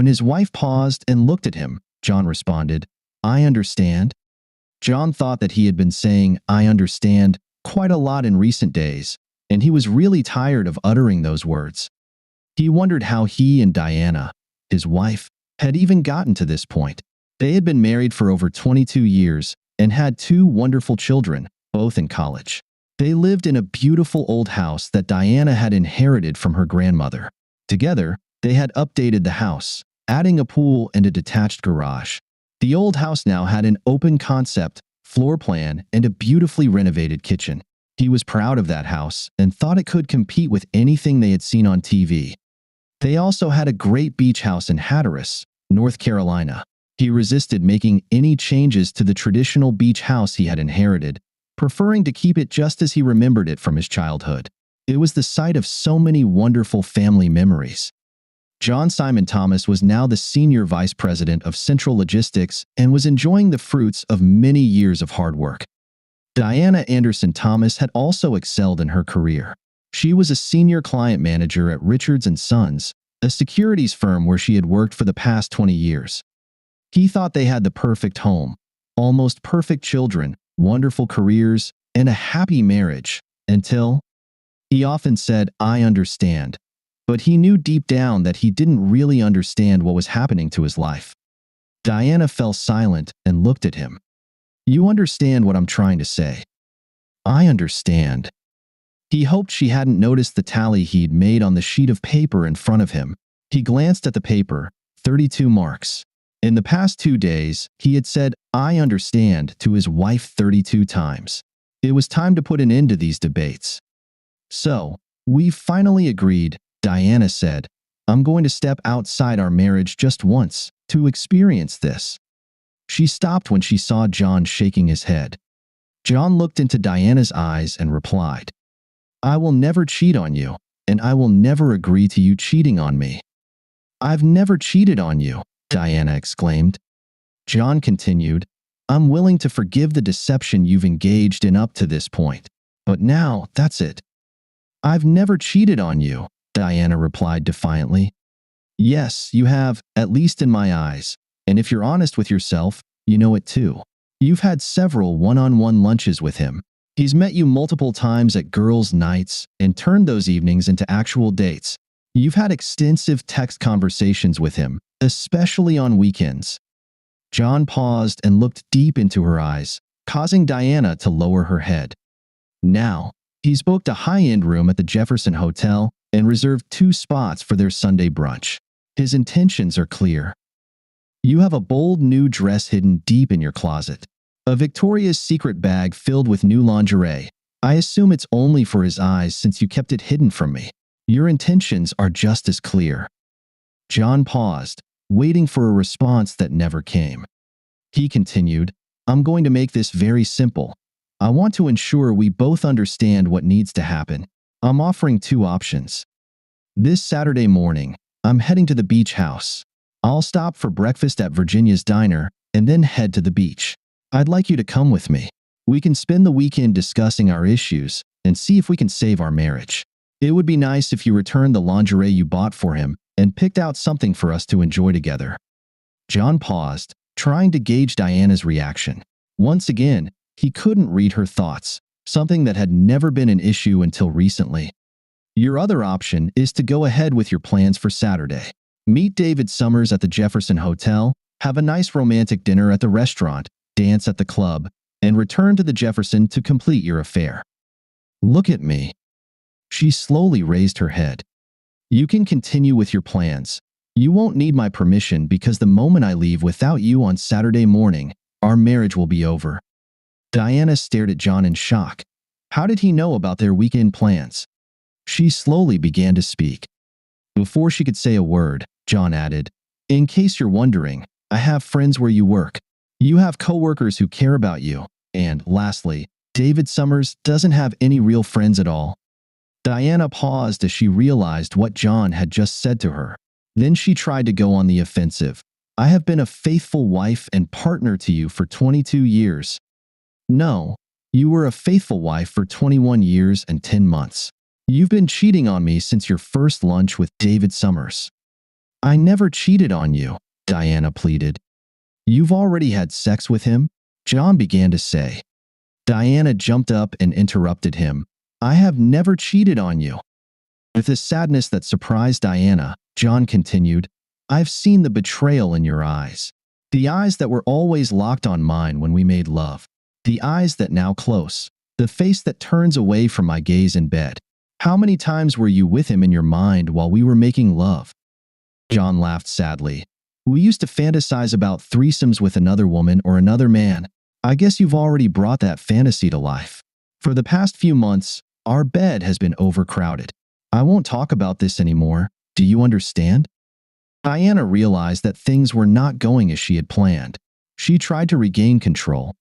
When his wife paused and looked at him, John responded, "I understand." John thought that he had been saying, "I understand," quite a lot in recent days, and he was really tired of uttering those words. He wondered how he and Diana, his wife, had even gotten to this point. They had been married for over 22 years and had two wonderful children, both in college. They lived in a beautiful old house that Diana had inherited from her grandmother. Together, they had updated the house, adding a pool and a detached garage. The old house now had an open concept, floor plan, and a beautifully renovated kitchen. He was proud of that house and thought it could compete with anything they had seen on TV. They also had a great beach house in Hatteras, North Carolina. He resisted making any changes to the traditional beach house he had inherited, preferring to keep it just as he remembered it from his childhood. It was the site of so many wonderful family memories. John Simon Thomas was now the senior vice president of Central Logistics and was enjoying the fruits of many years of hard work. Diana Anderson Thomas had also excelled in her career. She was a senior client manager at Richards & Sons, a securities firm where she had worked for the past 20 years. He thought they had the perfect home, almost perfect children, wonderful careers, and a happy marriage, until he often said, "I understand." But he knew deep down that he didn't really understand what was happening to his life. Diana fell silent and looked at him. "You understand what I'm trying to say?" "I understand." He hoped she hadn't noticed the tally he'd made on the sheet of paper in front of him. He glanced at the paper, 32 marks. In the past 2 days, he had said, "I understand," to his wife 32 times. It was time to put an end to these debates. "So, we've finally agreed," Diana said. "I'm going to step outside our marriage just once, to experience this." She stopped when she saw John shaking his head. John looked into Diana's eyes and replied, "I will never cheat on you, and I will never agree to you cheating on me." "I've never cheated on you," Diana exclaimed. John continued, "I'm willing to forgive the deception you've engaged in up to this point. But now, that's it." "I've never cheated on you," Diana replied defiantly. "Yes, you have, at least in my eyes. And if you're honest with yourself, you know it too. You've had several one-on-one lunches with him. He's met you multiple times at girls' nights and turned those evenings into actual dates. You've had extensive text conversations with him, especially on weekends." John paused and looked deep into her eyes, causing Diana to lower her head. Now, he's booked a high-end room at the Jefferson Hotel and reserved 2 spots for their Sunday brunch. His intentions are clear. You have a bold new dress hidden deep in your closet. A Victoria's Secret bag filled with new lingerie. I assume it's only for his eyes since you kept it hidden from me. Your intentions are just as clear. John paused, waiting for a response that never came. He continued, "I'm going to make this very simple. I want to ensure we both understand what needs to happen. I'm offering 2 options. This Saturday morning, I'm heading to the beach house. I'll stop for breakfast at Virginia's Diner and then head to the beach. I'd like you to come with me. We can spend the weekend discussing our issues and see if we can save our marriage. It would be nice if you returned the lingerie you bought for him and picked out something for us to enjoy together." John paused, trying to gauge Diana's reaction. Once again, he couldn't read her thoughts, something that had never been an issue until recently. "Your other option is to go ahead with your plans for Saturday. Meet David Summers at the Jefferson Hotel, have a nice romantic dinner at the restaurant, dance at the club, and return to the Jefferson to complete your affair." "Look at me." She slowly raised her head. "You can continue with your plans. You won't need my permission because the moment I leave without you on Saturday morning, our marriage will be over." Diana stared at John in shock. How did he know about their weekend plans? She slowly began to speak. Before she could say a word, John added, "In case you're wondering, I have friends where you work. You have coworkers who care about you. And, lastly, David Summers doesn't have any real friends at all." Diana paused as she realized what John had just said to her. Then she tried to go on the offensive. "I have been a faithful wife and partner to you for 22 years. "No, you were a faithful wife for 21 years and 10 months. You've been cheating on me since your first lunch with David Summers." I never cheated on you, Diana pleaded. You've already had sex with him? John began to say. Diana jumped up and interrupted him. I have never cheated on you. With a sadness that surprised Diana, John continued, I've seen the betrayal in your eyes. The eyes that were always locked on mine when we made love. The eyes that now close. The face that turns away from my gaze in bed. How many times were you with him in your mind while we were making love? John laughed sadly. We used to fantasize about threesomes with another woman or another man. I guess you've already brought that fantasy to life. For the past few months, our bed has been overcrowded. I won't talk about this anymore. Do you understand? Diana realized that things were not going as she had planned. She tried to regain control.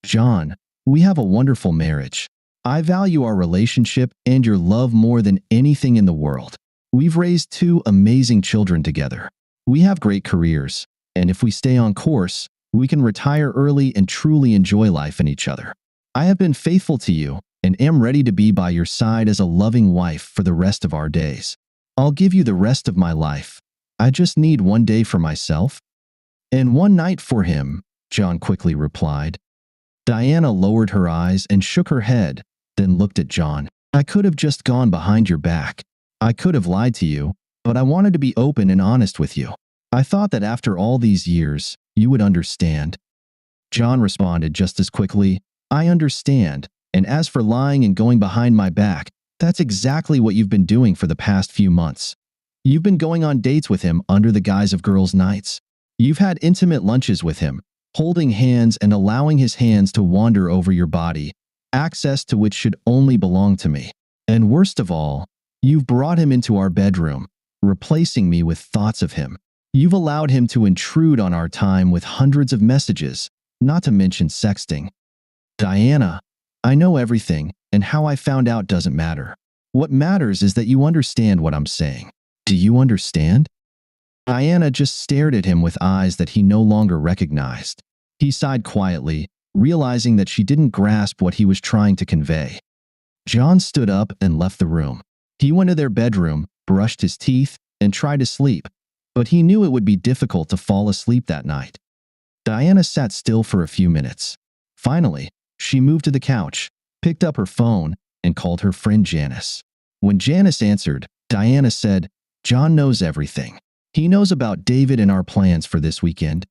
John, we have a wonderful marriage. I value our relationship and your love more than anything in the world. We've raised 2 amazing children together. We have great careers, and if we stay on course, we can retire early and truly enjoy life and each other. I have been faithful to you and am ready to be by your side as a loving wife for the rest of our days. I'll give you the rest of my life. I just need one day for myself. And one night for him, John quickly replied. Diana lowered her eyes and shook her head, then looked at John. I could have just gone behind your back. I could have lied to you, but I wanted to be open and honest with you. I thought that after all these years, you would understand. John responded just as quickly, I understand, and as for lying and going behind my back, that's exactly what you've been doing for the past few months. You've been going on dates with him under the guise of girls' nights. You've had intimate lunches with him, holding hands and allowing his hands to wander over your body, access to which should only belong to me. And worst of all, you've brought him into our bedroom, replacing me with thoughts of him. You've allowed him to intrude on our time with hundreds of messages, not to mention sexting. Diana, I know everything, and how I found out doesn't matter. What matters is that you understand what I'm saying. Do you understand? Diana just stared at him with eyes that he no longer recognized. He sighed quietly, realizing that she didn't grasp what he was trying to convey. John stood up and left the room. He went to their bedroom, brushed his teeth, and tried to sleep, but he knew it would be difficult to fall asleep that night. Diana sat still for a few minutes. Finally, she moved to the couch, picked up her phone, and called her friend Janice. When Janice answered, Diana said, John knows everything. He knows about David and our plans for this weekend.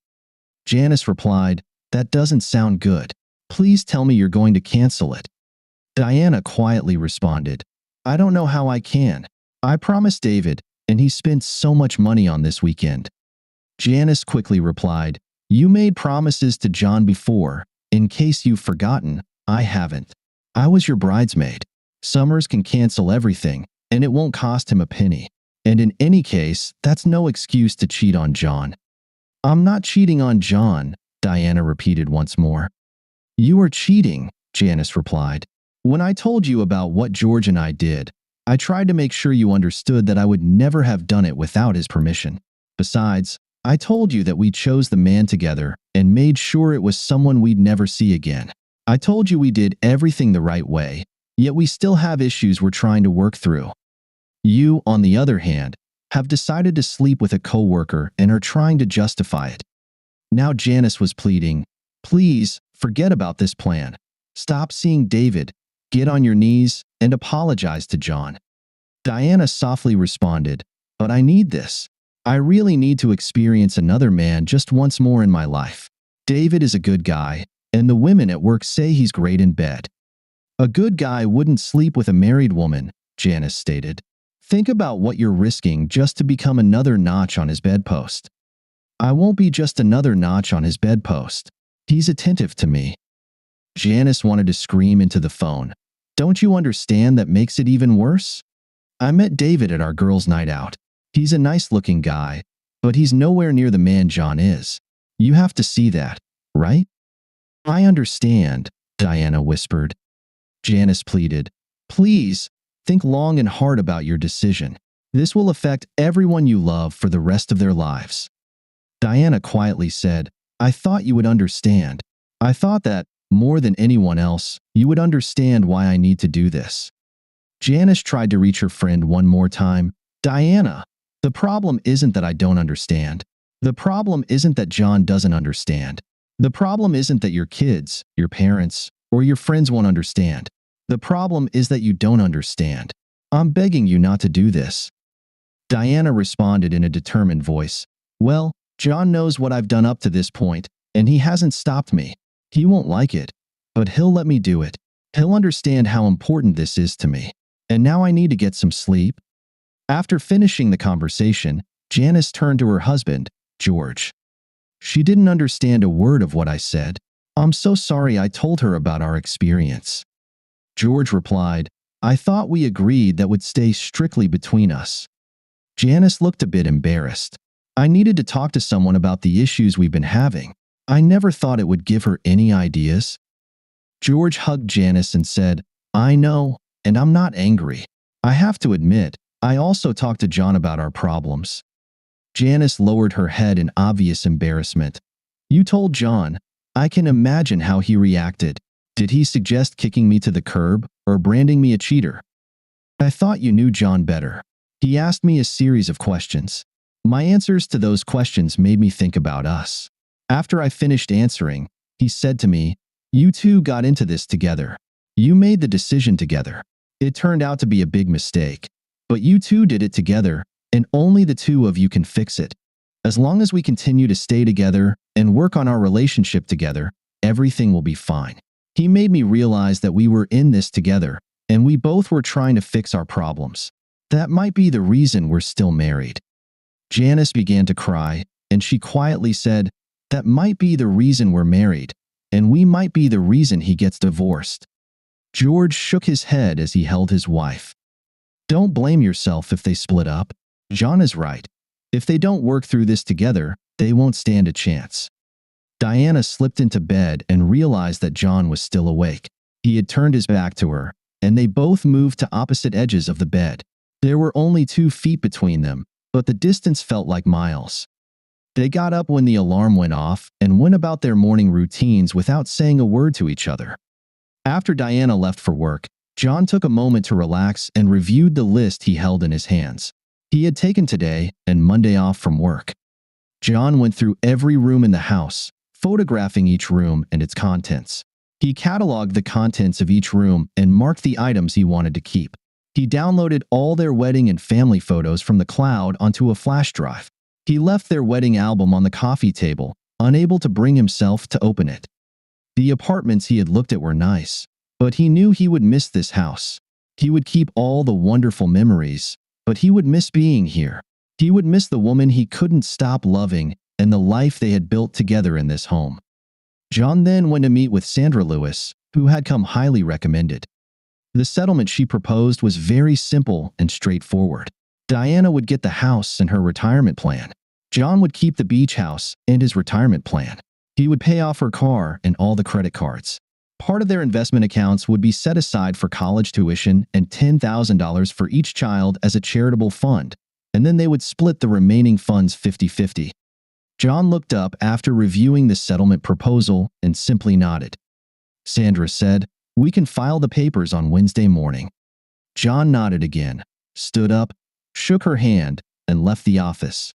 Janice replied, That doesn't sound good. Please tell me you're going to cancel it. Diana quietly responded, I don't know how I can. I promised David, and he spent so much money on this weekend. Janice quickly replied, You made promises to John before. In case you've forgotten, I haven't. I was your bridesmaid. Summers can cancel everything, and it won't cost him a penny. And in any case, that's no excuse to cheat on John. I'm not cheating on John, Diana repeated once more. You are cheating, Janice replied. When I told you about what George and I did, I tried to make sure you understood that I would never have done it without his permission. Besides, I told you that we chose the man together and made sure it was someone we'd never see again. I told you we did everything the right way, yet we still have issues we're trying to work through. You, on the other hand, have decided to sleep with a coworker and are trying to justify it. Now Janice was pleading, Please, forget about this plan. Stop seeing David, get on your knees, and apologize to John. Diana softly responded, But I need this. I really need to experience another man just once more in my life. David is a good guy, and the women at work say he's great in bed. A good guy wouldn't sleep with a married woman, Janice stated. Think about what you're risking just to become another notch on his bedpost. I won't be just another notch on his bedpost. He's attentive to me. Janice wanted to scream into the phone. Don't you understand that makes it even worse? I met David at our girls' night out. He's a nice-looking guy, but he's nowhere near the man John is. You have to see that, right? I understand, Diana whispered. Janice pleaded, Please, think long and hard about your decision. This will affect everyone you love for the rest of their lives. Diana quietly said, I thought you would understand. I thought that, more than anyone else, you would understand why I need to do this. Janice tried to reach her friend one more time. Diana, The problem isn't that I don't understand. The problem isn't that John doesn't understand. The problem isn't that your kids, your parents, or your friends won't understand. The problem is that you don't understand. I'm begging you not to do this." Diana responded in a determined voice. "Well, John knows what I've done up to this point, and he hasn't stopped me. He won't like it, but he'll let me do it. He'll understand how important this is to me. And now I need to get some sleep." After finishing the conversation, Janice turned to her husband, George. "She didn't understand a word of what I said. I'm so sorry I told her about our experience." George replied, "I thought we agreed that would stay strictly between us." Janice looked a bit embarrassed. "I needed to talk to someone about the issues we've been having. I never thought it would give her any ideas." George hugged Janice and said, "I know, and I'm not angry. I have to admit, I also talked to John about our problems." Janice lowered her head in obvious embarrassment. "You told John. I can imagine how he reacted. Did he suggest kicking me to the curb or branding me a cheater?" "I thought you knew John better. He asked me a series of questions. My answers to those questions made me think about us. After I finished answering, he said to me, 'You two got into this together. You made the decision together. It turned out to be a big mistake. But you two did it together, and only the two of you can fix it. As long as we continue to stay together and work on our relationship together, everything will be fine.' He made me realize that we were in this together, and we both were trying to fix our problems. That might be the reason we're still married." Janice began to cry, and she quietly said, "That might be the reason we're married, and we might be the reason he gets divorced." George shook his head as he held his wife. "Don't blame yourself if they split up. John is right. If they don't work through this together, they won't stand a chance." Diana slipped into bed and realized that John was still awake. He had turned his back to her, and they both moved to opposite edges of the bed. There were only 2 feet between them, but the distance felt like miles. They got up when the alarm went off and went about their morning routines without saying a word to each other. After Diana left for work, John took a moment to relax and reviewed the list he held in his hands. He had taken today and Monday off from work. John went through every room in the house, photographing each room and its contents. He cataloged the contents of each room and marked the items he wanted to keep. He downloaded all their wedding and family photos from the cloud onto a flash drive. He left their wedding album on the coffee table, unable to bring himself to open it. The apartments he had looked at were nice, but he knew he would miss this house. He would keep all the wonderful memories, but he would miss being here. He would miss the woman he couldn't stop loving and the life they had built together in this home. John then went to meet with Sandra Lewis, who had come highly recommended. The settlement she proposed was very simple and straightforward. Diana would get the house and her retirement plan. John would keep the beach house and his retirement plan. He would pay off her car and all the credit cards. Part of their investment accounts would be set aside for college tuition and $10,000 for each child as a charitable fund, and then they would split the remaining funds 50-50. John looked up after reviewing the settlement proposal and simply nodded. Sandra said, "We can file the papers on Wednesday morning." John nodded again, stood up, shook her hand, and left the office.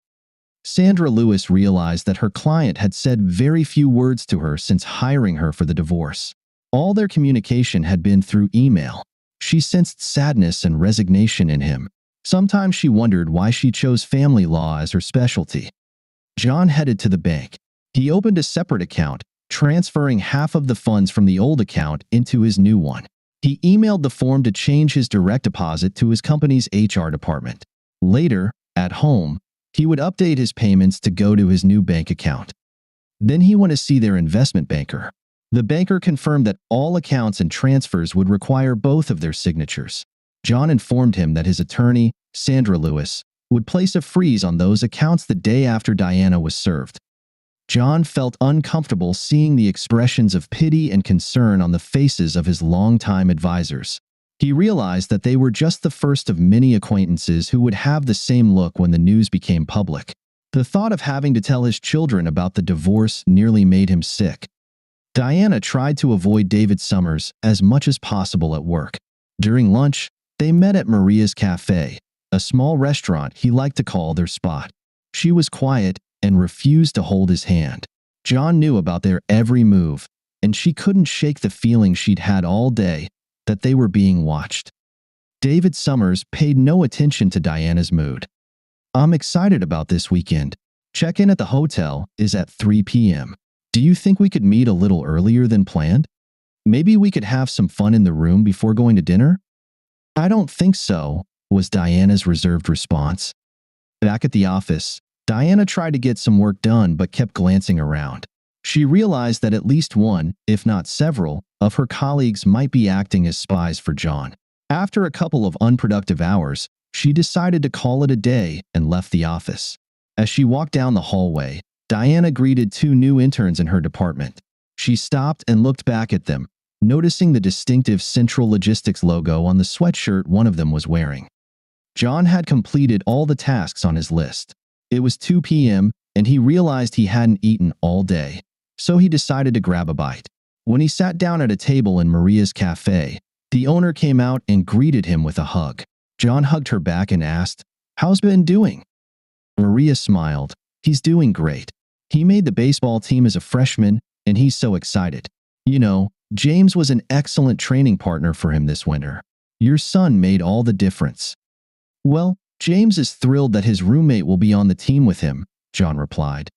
Sandra Lewis realized that her client had said very few words to her since hiring her for the divorce. All their communication had been through email. She sensed sadness and resignation in him. Sometimes she wondered why she chose family law as her specialty. John headed to the bank. He opened a separate account, transferring half of the funds from the old account into his new one. He emailed the form to change his direct deposit to his company's HR department. Later, at home, he would update his payments to go to his new bank account. Then he went to see their investment banker. The banker confirmed that all accounts and transfers would require both of their signatures. John informed him that his attorney, Sandra Lewis, would place a freeze on those accounts the day after Diana was served. John felt uncomfortable seeing the expressions of pity and concern on the faces of his longtime advisors. He realized that they were just the first of many acquaintances who would have the same look when the news became public. The thought of having to tell his children about the divorce nearly made him sick. Diana tried to avoid David Summers as much as possible at work. During lunch, they met at Maria's cafe, a small restaurant he liked to call their spot. She was quiet and refused to hold his hand. John knew about their every move, and she couldn't shake the feeling she'd had all day that they were being watched. David Summers paid no attention to Diana's mood. "I'm excited about this weekend. Check-in at the hotel is at 3 p.m. Do you think we could meet a little earlier than planned? Maybe we could have some fun in the room before going to dinner?" "I don't think so," was Diana's reserved response. Back at the office, Diana tried to get some work done but kept glancing around. She realized that at least one, if not several, of her colleagues might be acting as spies for John. After a couple of unproductive hours, she decided to call it a day and left the office. As she walked down the hallway, Diana greeted two new interns in her department. She stopped and looked back at them, noticing the distinctive Central Logistics logo on the sweatshirt one of them was wearing. John had completed all the tasks on his list. It was 2 p.m., and he realized he hadn't eaten all day, so he decided to grab a bite. When he sat down at a table in Maria's cafe, the owner came out and greeted him with a hug. John hugged her back and asked, "How's Ben doing?" Maria smiled. "He's doing great. He made the baseball team as a freshman, and he's so excited. You know, James was an excellent training partner for him this winter. Your son made all the difference." "Well, James is thrilled that his roommate will be on the team with him," John replied.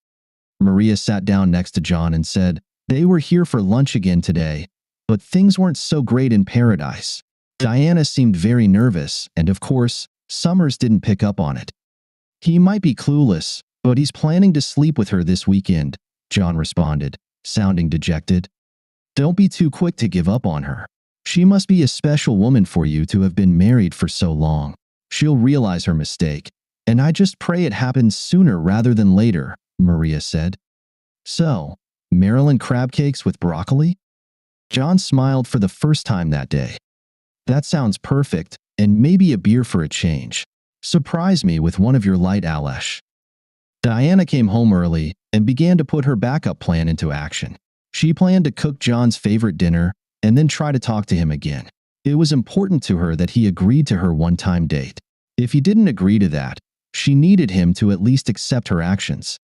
Maria sat down next to John and said, "They were here for lunch again today, but things weren't so great in paradise." Diana seemed very nervous, and of course, Summers didn't pick up on it. "He might be clueless, but he's planning to sleep with her this weekend," John responded, sounding dejected. "Don't be too quick to give up on her. She must be a special woman for you to have been married for so long. She'll realize her mistake, and I just pray it happens sooner rather than later," Maria said. "So, Maryland crab cakes with broccoli?" John smiled for the first time that day. "That sounds perfect, and maybe a beer for a change. Surprise me with one of your light Alesh." Diana came home early and began to put her backup plan into action. She planned to cook John's favorite dinner and then try to talk to him again. It was important to her that he agreed to her one-time date. If he didn't agree to that, she needed him to at least accept her actions.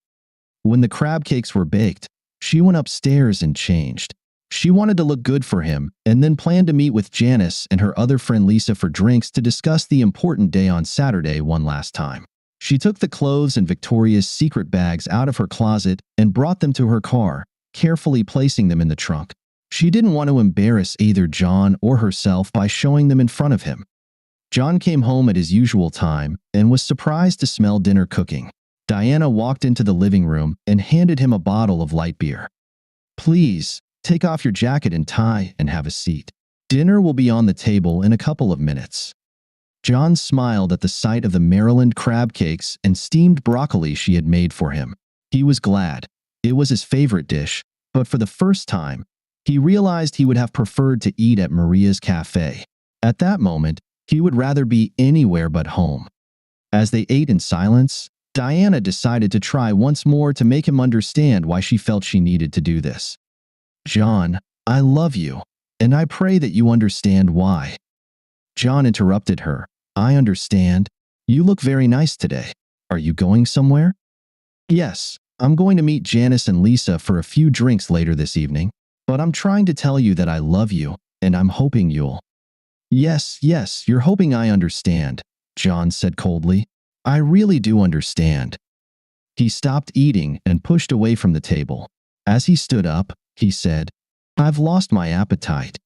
When the crab cakes were baked, she went upstairs and changed. She wanted to look good for him and then planned to meet with Janice and her other friend Lisa for drinks to discuss the important day on Saturday one last time. She took the clothes and Victoria's Secret bags out of her closet and brought them to her car, carefully placing them in the trunk. She didn't want to embarrass either John or herself by showing them in front of him. John came home at his usual time and was surprised to smell dinner cooking. Diana walked into the living room and handed him a bottle of light beer. "Please, take off your jacket and tie and have a seat. Dinner will be on the table in a couple of minutes." John smiled at the sight of the Maryland crab cakes and steamed broccoli she had made for him. He was glad. It was his favorite dish, but for the first time, he realized he would have preferred to eat at Maria's cafe. At that moment, he would rather be anywhere but home. As they ate in silence, Diana decided to try once more to make him understand why she felt she needed to do this. "John, I love you, and I pray that you understand why." John interrupted her. "I understand. You look very nice today. Are you going somewhere?" "Yes, I'm going to meet Janice and Lisa for a few drinks later this evening. But I'm trying to tell you that I love you, and I'm hoping you'll—" Yes, you're hoping I understand," John said coldly. "I really do understand." He stopped eating and pushed away from the table. As he stood up, he said, "I've lost my appetite."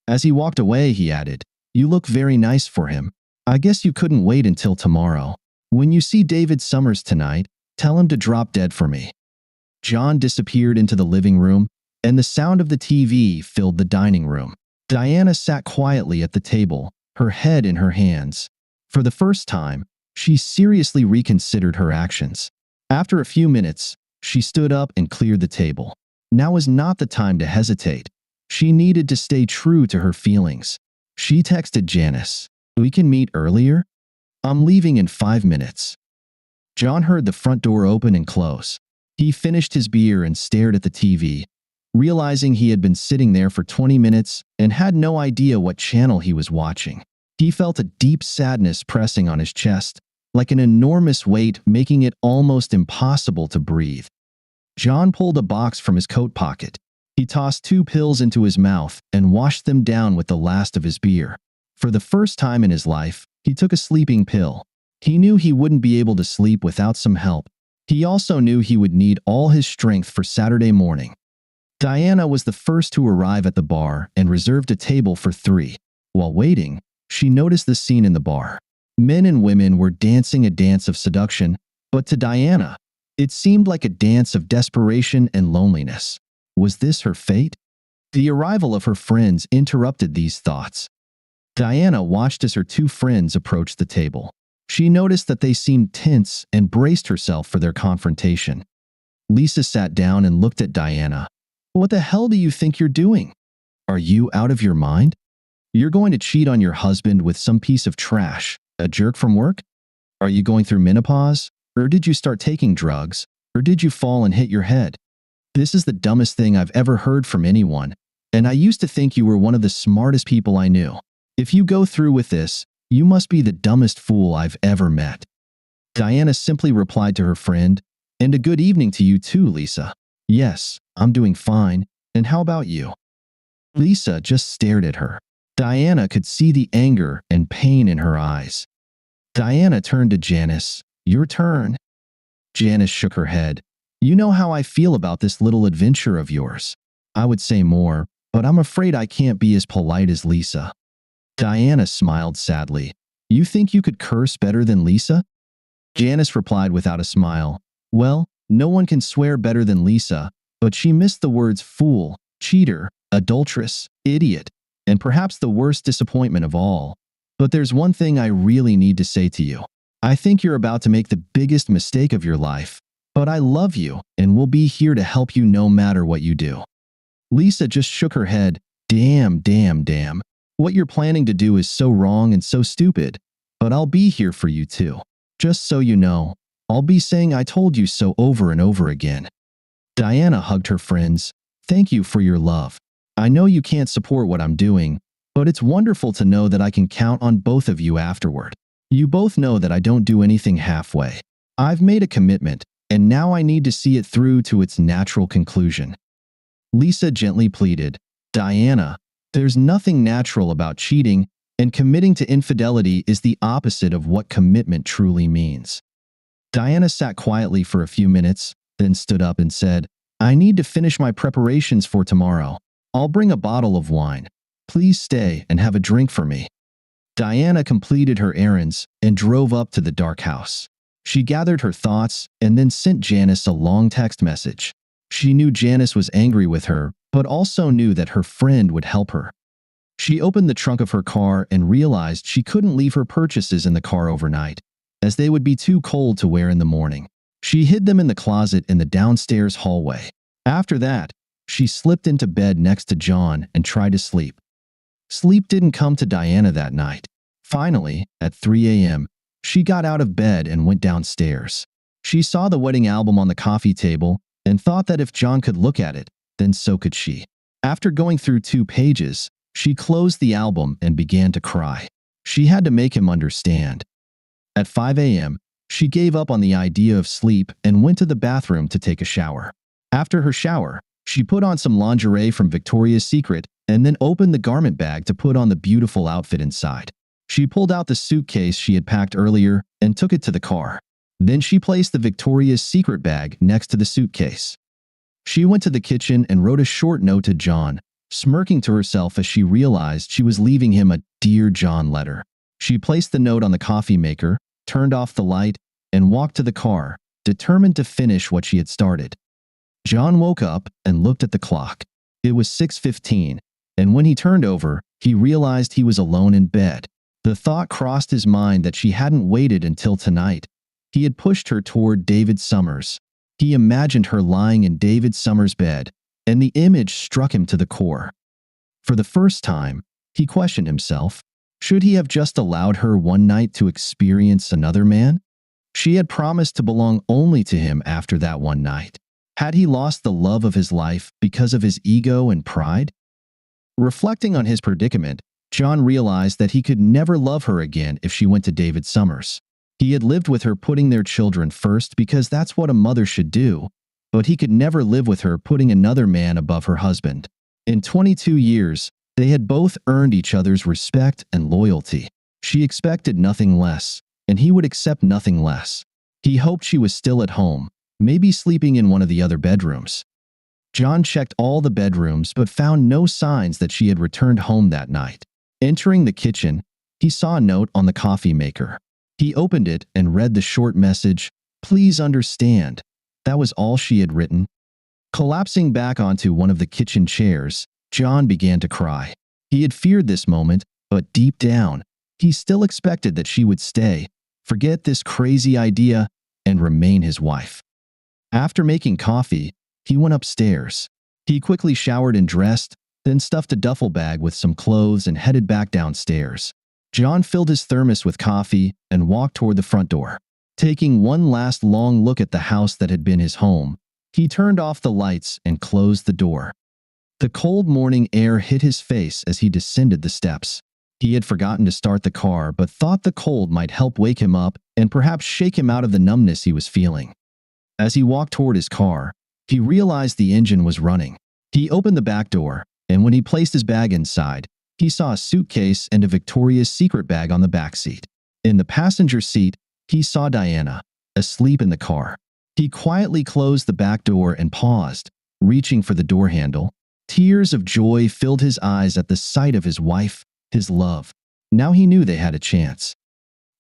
As he walked away, he added, "You look very nice for him. I guess you couldn't wait until tomorrow. When you see David Summers tonight, tell him to drop dead for me." John disappeared into the living room, and the sound of the TV filled the dining room. Diana sat quietly at the table, her head in her hands. For the first time, she seriously reconsidered her actions. After a few minutes, she stood up and cleared the table. Now was not the time to hesitate. She needed to stay true to her feelings. She texted Janice, "We can meet earlier? I'm leaving in 5 minutes." John heard the front door open and close. He finished his beer and stared at the TV, realizing he had been sitting there for 20 minutes and had no idea what channel he was watching. He felt a deep sadness pressing on his chest, like an enormous weight making it almost impossible to breathe. John pulled a box from his coat pocket. He tossed 2 pills into his mouth and washed them down with the last of his beer. For the first time in his life, he took a sleeping pill. He knew he wouldn't be able to sleep without some help. He also knew he would need all his strength for Saturday morning. Diana was the first to arrive at the bar and reserved a table for 3. While waiting, she noticed the scene in the bar. Men and women were dancing a dance of seduction, but to Diana, it seemed like a dance of desperation and loneliness. Was this her fate? The arrival of her friends interrupted these thoughts. Diana watched as her 2 friends approached the table. She noticed that they seemed tense and braced herself for their confrontation. Lisa sat down and looked at Diana. "What the hell do you think you're doing? Are you out of your mind? You're going to cheat on your husband with some piece of trash, a jerk from work? Are you going through menopause? Or did you start taking drugs? Or did you fall and hit your head? This is the dumbest thing I've ever heard from anyone, and I used to think you were one of the smartest people I knew. If you go through with this, you must be the dumbest fool I've ever met." Diana simply replied to her friend, "And a good evening to you too, Lisa. Yes, I'm doing fine, and how about you?" Lisa just stared at her. Diana could see the anger and pain in her eyes. Diana turned to Janice. "Your turn." Janice shook her head. "You know how I feel about this little adventure of yours. I would say more, but I'm afraid I can't be as polite as Lisa." Diana smiled sadly. "You think you could curse better than Lisa?" Janice replied without a smile. "Well, no one can swear better than Lisa, but she missed the words fool, cheater, adulteress, idiot, and perhaps the worst disappointment of all. But there's one thing I really need to say to you. I think you're about to make the biggest mistake of your life, but I love you and will be here to help you no matter what you do." Lisa just shook her head. Damn. What you're planning to do is so wrong and so stupid, but I'll be here for you too. Just so you know, I'll be saying I told you so over and over again." Diana hugged her friends. "Thank you for your love. I know you can't support what I'm doing, but it's wonderful to know that I can count on both of you afterward. You both know that I don't do anything halfway. I've made a commitment, and now I need to see it through to its natural conclusion." Lisa gently pleaded, "Diana, there's nothing natural about cheating, and committing to infidelity is the opposite of what commitment truly means." Diana sat quietly for a few minutes, then stood up and said, "I need to finish my preparations for tomorrow. I'll bring a bottle of wine. Please stay and have a drink for me." Diana completed her errands and drove up to the dark house. She gathered her thoughts and then sent Janice a long text message. She knew Janice was angry with her, but also knew that her friend would help her. She opened the trunk of her car and realized she couldn't leave her purchases in the car overnight, as they would be too cold to wear in the morning. She hid them in the closet in the downstairs hallway. After that, she slipped into bed next to John and tried to sleep. Sleep didn't come to Diana that night. Finally, at 3 a.m., she got out of bed and went downstairs. She saw the wedding album on the coffee table and thought that if John could look at it, then so could she. After going through 2 pages, she closed the album and began to cry. She had to make him understand. At 5 a.m., she gave up on the idea of sleep and went to the bathroom to take a shower. After her shower, she put on some lingerie from Victoria's Secret and then opened the garment bag to put on the beautiful outfit inside. She pulled out the suitcase she had packed earlier and took it to the car. Then she placed the Victoria's Secret bag next to the suitcase. She went to the kitchen and wrote a short note to John, smirking to herself as she realized she was leaving him a Dear John letter. She placed the note on the coffee maker, turned off the light, and walked to the car, determined to finish what she had started. John woke up and looked at the clock. It was 6:15, and when he turned over, he realized he was alone in bed. The thought crossed his mind that she hadn't waited until tonight. He had pushed her toward David Summers. He imagined her lying in David Summers' bed, and the image struck him to the core. For the first time, he questioned himself. Should he have just allowed her one night to experience another man? She had promised to belong only to him after that one night. Had he lost the love of his life because of his ego and pride? Reflecting on his predicament, John realized that he could never love her again if she went to David Summers. He had lived with her putting their children first because that's what a mother should do, but he could never live with her putting another man above her husband. In 22 years, they had both earned each other's respect and loyalty. She expected nothing less, and he would accept nothing less. He hoped she was still at home, maybe sleeping in one of the other bedrooms. John checked all the bedrooms but found no signs that she had returned home that night. Entering the kitchen, he saw a note on the coffee maker. He opened it and read the short message, "Please understand." That was all she had written. Collapsing back onto one of the kitchen chairs, John began to cry. He had feared this moment, but deep down, he still expected that she would stay, forget this crazy idea, and remain his wife. After making coffee, he went upstairs. He quickly showered and dressed, then stuffed a duffel bag with some clothes and headed back downstairs. John filled his thermos with coffee and walked toward the front door. Taking one last long look at the house that had been his home, he turned off the lights and closed the door. The cold morning air hit his face as he descended the steps. He had forgotten to start the car but thought the cold might help wake him up and perhaps shake him out of the numbness he was feeling. As he walked toward his car, he realized the engine was running. He opened the back door, and when he placed his bag inside, he saw a suitcase and a Victoria's Secret bag on the back seat. In the passenger seat, he saw Diana, asleep in the car. He quietly closed the back door and paused, reaching for the door handle. Tears of joy filled his eyes at the sight of his wife, his love. Now he knew they had a chance.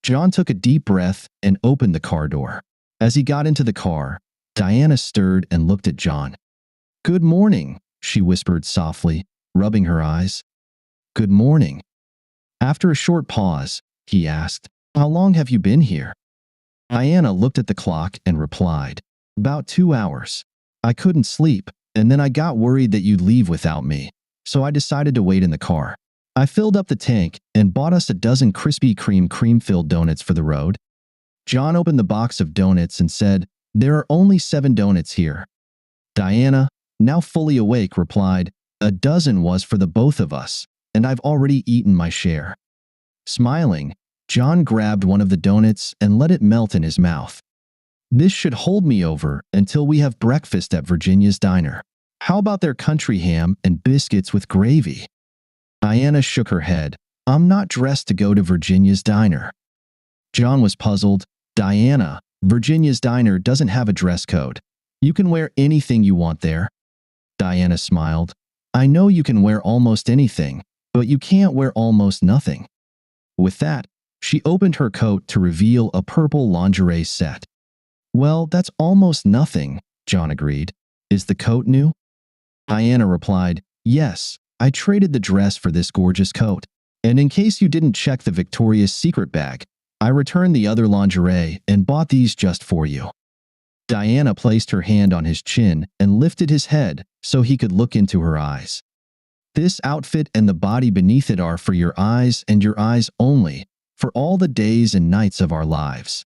John took a deep breath and opened the car door. As he got into the car, Diana stirred and looked at John. "Good morning," she whispered softly, rubbing her eyes. "Good morning." After a short pause, he asked, "How long have you been here?" Diana looked at the clock and replied, "About 2 hours. I couldn't sleep, and then I got worried that you'd leave without me, so I decided to wait in the car. I filled up the tank and bought us a dozen Krispy Kreme cream-filled donuts for the road." John opened the box of donuts and said, "There are only 7 donuts here." Diana, now fully awake, replied, "A dozen was for the both of us, and I've already eaten my share." Smiling, John grabbed one of the donuts and let it melt in his mouth. "This should hold me over until we have breakfast at Virginia's Diner. How about their country ham and biscuits with gravy?" Diana shook her head. "I'm not dressed to go to Virginia's Diner." John was puzzled. "Diana, Virginia's Diner doesn't have a dress code. You can wear anything you want there." Diana smiled. "I know you can wear almost anything, but you can't wear almost nothing." With that, she opened her coat to reveal a purple lingerie set. "Well, that's almost nothing," John agreed. "Is the coat new?" Diana replied, "Yes, I traded the dress for this gorgeous coat. And in case you didn't check the Victoria's Secret bag, I returned the other lingerie and bought these just for you." Diana placed her hand on his chin and lifted his head so he could look into her eyes. "This outfit and the body beneath it are for your eyes and your eyes only, for all the days and nights of our lives."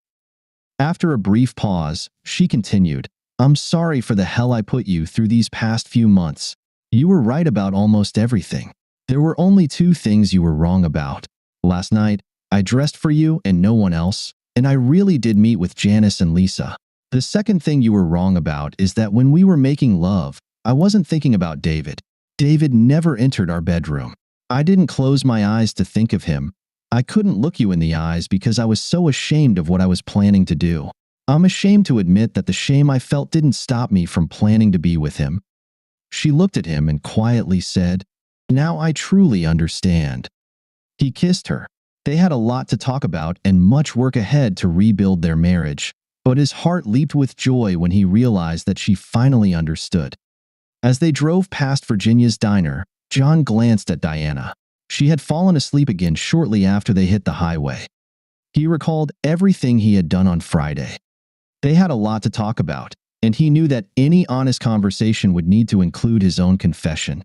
After a brief pause, she continued, "I'm sorry for the hell I put you through these past few months. You were right about almost everything. There were only 2 things you were wrong about. Last night, I dressed for you and no one else, and I really did meet with Janice and Lisa. The second thing you were wrong about is that when we were making love, I wasn't thinking about David. David never entered our bedroom. I didn't close my eyes to think of him. I couldn't look you in the eyes because I was so ashamed of what I was planning to do. I'm ashamed to admit that the shame I felt didn't stop me from planning to be with him." She looked at him and quietly said, "Now I truly understand." He kissed her. They had a lot to talk about and much work ahead to rebuild their marriage, but his heart leaped with joy when he realized that she finally understood. As they drove past Virginia's Diner, John glanced at Diana. She had fallen asleep again shortly after they hit the highway. He recalled everything he had done on Friday. They had a lot to talk about, and he knew that any honest conversation would need to include his own confession.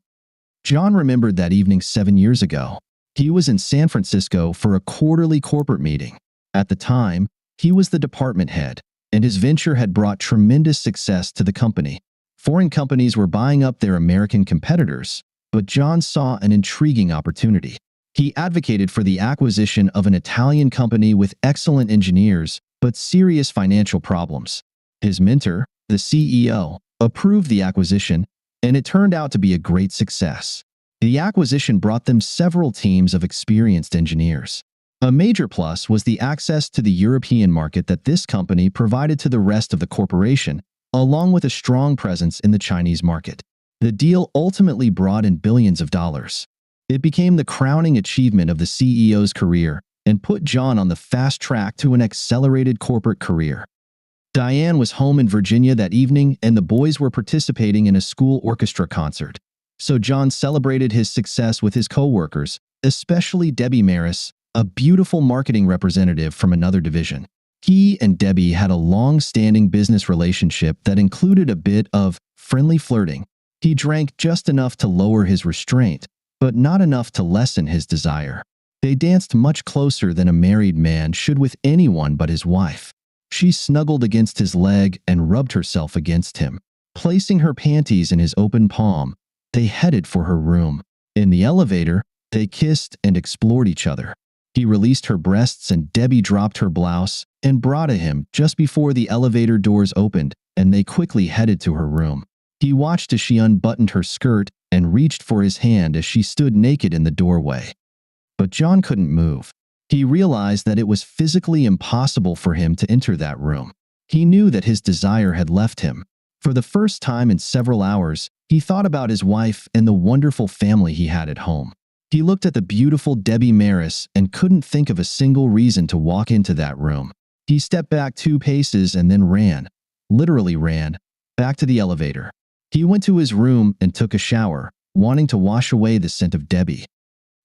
John remembered that evening 7 years ago. He was in San Francisco for a quarterly corporate meeting. At the time, he was the department head, and his venture had brought tremendous success to the company. Foreign companies were buying up their American competitors, but John saw an intriguing opportunity. He advocated for the acquisition of an Italian company with excellent engineers but serious financial problems. His mentor, the CEO, approved the acquisition, and it turned out to be a great success. The acquisition brought them several teams of experienced engineers. A major plus was the access to the European market that this company provided to the rest of the corporation, along with a strong presence in the Chinese market. The deal ultimately brought in billions of dollars. It became the crowning achievement of the CEO's career and put John on the fast track to an accelerated corporate career. Diane was home in Virginia that evening, and the boys were participating in a school orchestra concert. So John celebrated his success with his co-workers, especially Debbie Maris, a beautiful marketing representative from another division. He and Debbie had a long-standing business relationship that included a bit of friendly flirting. He drank just enough to lower his restraint, but not enough to lessen his desire. They danced much closer than a married man should with anyone but his wife. She snuggled against his leg and rubbed herself against him. Placing her panties in his open palm, they headed for her room. In the elevator, they kissed and explored each other. He released her breasts and Debbie dropped her blouse and bra to him just before the elevator doors opened, and they quickly headed to her room. He watched as she unbuttoned her skirt and reached for his hand as she stood naked in the doorway. But John couldn't move. He realized that it was physically impossible for him to enter that room. He knew that his desire had left him. For the first time in several hours, he thought about his wife and the wonderful family he had at home. He looked at the beautiful Debbie Maris and couldn't think of a single reason to walk into that room. He stepped back 2 paces and then ran, literally ran, back to the elevator. He went to his room and took a shower, wanting to wash away the scent of Debbie.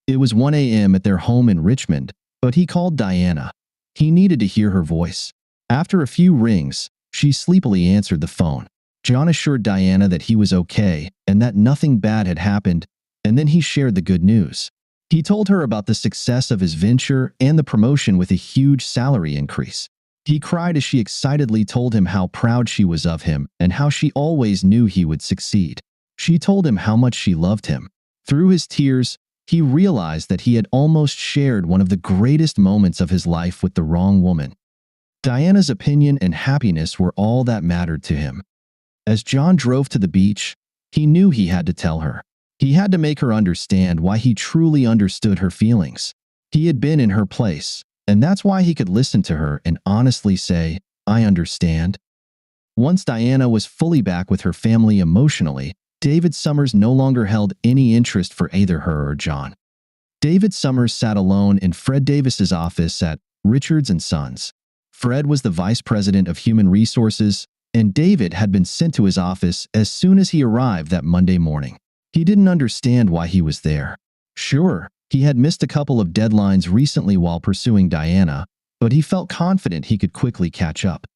It was 1 a.m. at their home in Richmond, but he called Diana. He needed to hear her voice. After a few rings, she sleepily answered the phone. John assured Diana that he was okay and that nothing bad had happened, and then he shared the good news. He told her about the success of his venture and the promotion with a huge salary increase. He cried as she excitedly told him how proud she was of him and how she always knew he would succeed. She told him how much she loved him. Through his tears, he realized that he had almost shared one of the greatest moments of his life with the wrong woman. Diana's opinion and happiness were all that mattered to him. As John drove to the beach, he knew he had to tell her. He had to make her understand why he truly understood her feelings. He had been in her place, and that's why he could listen to her and honestly say, "I understand." Once Diana was fully back with her family emotionally, David Summers no longer held any interest for either her or John. David Summers sat alone in Fred Davis's office at Richards & Sons. Fred was the vice president of human resources, and David had been sent to his office as soon as he arrived that Monday morning. He didn't understand why he was there. Sure, he had missed a couple of deadlines recently while pursuing Diana, but he felt confident he could quickly catch up.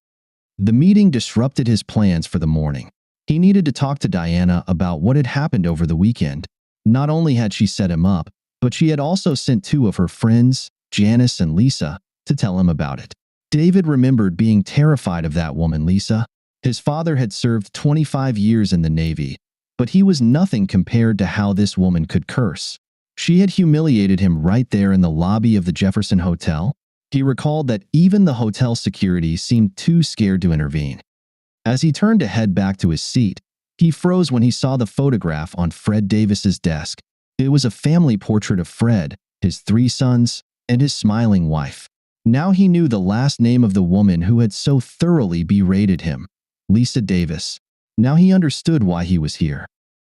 The meeting disrupted his plans for the morning. He needed to talk to Diana about what had happened over the weekend. Not only had she set him up, but she had also sent 2 of her friends, Janice and Lisa, to tell him about it. David remembered being terrified of that woman, Lisa. His father had served 25 years in the Navy, but he was nothing compared to how this woman could curse. She had humiliated him right there in the lobby of the Jefferson Hotel. He recalled that even the hotel security seemed too scared to intervene. As he turned to head back to his seat, he froze when he saw the photograph on Fred Davis's desk. It was a family portrait of Fred, his 3 sons, and his smiling wife. Now he knew the last name of the woman who had so thoroughly berated him, Lisa Davis. Now he understood why he was here.